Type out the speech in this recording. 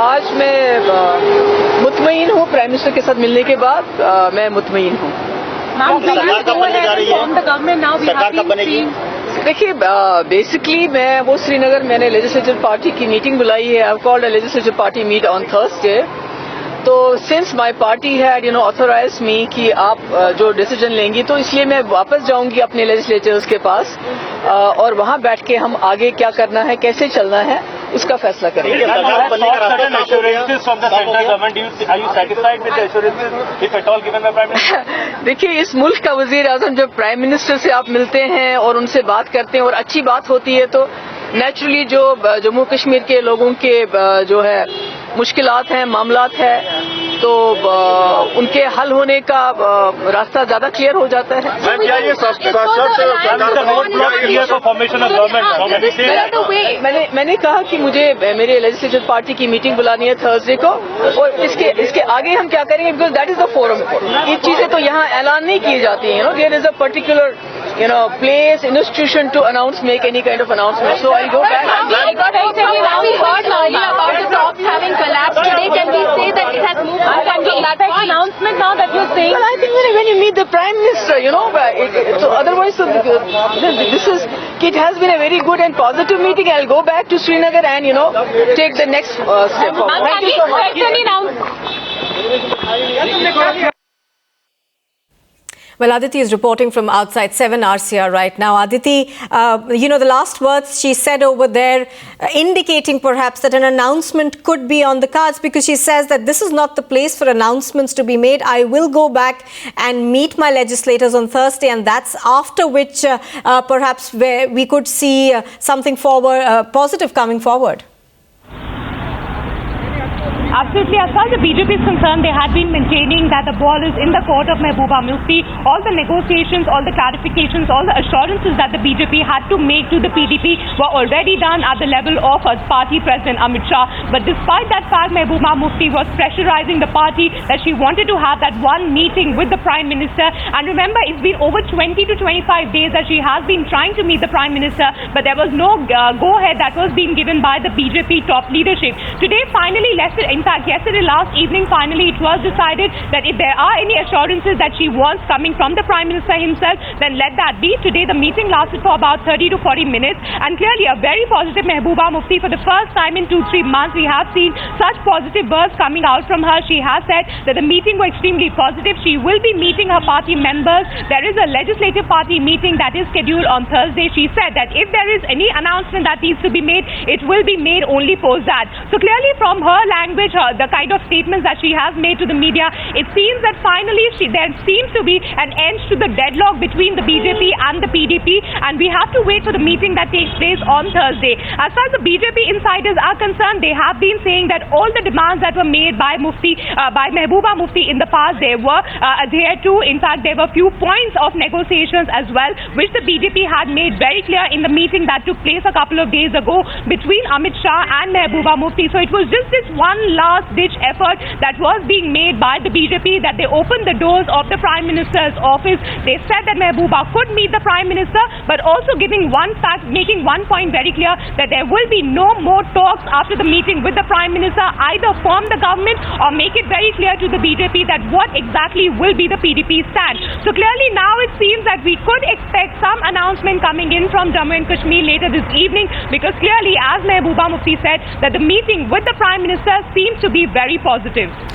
آج میں مطمئن ہوں پرائم منسٹر کے ساتھ ملنے کے بعد میں مطمئن ہوں. دیکھیے بیسکلی میں سری نگر میں نے لیجسلیچر پارٹی کی میٹنگ بلائی ہے. I called a legislature party meet on Thursday. تو since my party head authorize me کہ آپ جو ڈیسیجن لیں گی تو اس لیے میں واپس جاؤں گی اپنے لیجسلیچرز کے پاس اور وہاں بیٹھ کے ہم آگے کیا کرنا ہے کیسے چلنا ہے اس کا فیصلہ کریں گے. دیکھیے اس ملک کا وزیر اعظم جب پرائم منسٹر سے آپ ملتے ہیں اور ان سے بات کرتے ہیں اور اچھی بات ہوتی ہے تو نیچرلی جو جموں کشمیر کے لوگوں کے جو ہے مشکلات ہیں معاملات ہیں تو ان کے حل ہونے کا راستہ زیادہ کلیئر ہو جاتا ہے. میں نے کہا کہ مجھے میرے لیجسلیچر پارٹی کی میٹنگ بلانی ہے تھرسڈے کو اور اس کے آگے ہم کیا کریں گے because that is the forum. یہ چیزیں تو یہاں اعلان نہیں کی جاتی ہیں. There is a particular place, institution to make any kind of announcement. So I'll go back. We heard earlier about the talks having collapsed today. Can we say that it has moved on from that announcement now that you're saying? Well, I think when you meet the Prime Minister, so otherwise, it has been a very good and positive meeting. I'll go back to Srinagar and, take the next step forward. Thank you so much. Well, Aditi is reporting from outside 7 RCR right now. Aditi, the last words she said over there, indicating perhaps that an announcement could be on the cards, because she says that this is not the place for announcements to be made. I will go back and meet my legislators on Thursday, and that's after which perhaps we could see something positive coming forward. Absolutely. As far as the BJP is concerned, they had been maintaining that the ball is in the court of Mehbooba Mufti. All the negotiations, all the clarifications, all the assurances that the BJP had to make to the PDP were already done at the level of party president Amit Shah. But despite that fact, Mehbooba Mufti was pressurizing the party that she wanted to have that one meeting with the Prime Minister. And remember, it's been over 20 to 25 days that she has been trying to meet the Prime Minister, but there was no go-ahead that was being given by the BJP top leadership. Today, finally, in fact, yesterday last evening, finally it was decided that if there are any assurances that she wants coming from the Prime Minister himself, then let that be. Today the meeting lasted for about 30 to 40 minutes, and clearly a very positive Mehbooba Mufti. For the first time in 2-3 months, we have seen such positive words coming out from her. She has said that the meeting was extremely positive. She will be meeting her party members. There is a legislative party meeting that is scheduled on Thursday. She said that if there is any announcement that needs to be made, it will be made only post that. So clearly from her language, the kind of statements that she has made to the media, it seems that finally there seems to be an end to the deadlock between the BJP and the PDP, and we have to wait for the meeting that takes place on Thursday. As far as the BJP insiders are concerned, they have been saying that all the demands that were made by Mehbooba Mufti in the past, they were adhered to. In fact, there were few points of negotiations as well, which the BJP had made very clear in the meeting that took place a couple of days ago between Amit Shah and Mehbooba Mufti. So it was just this one last-ditch effort that was being made by the BJP, that they opened the doors of the Prime Minister's office. They said that Mehbooba could meet the Prime Minister, but also making one point very clear, that there will be no more talks after the meeting with the Prime Minister. Either form the government or make it very clear to the BJP that what exactly will be the PDP stand. So clearly now it seems that we could expect some announcement coming in from Jammu and Kashmir later this evening, because clearly, as Mehbooba Mufti said, that the meeting with the Prime Minister seems to be very positive.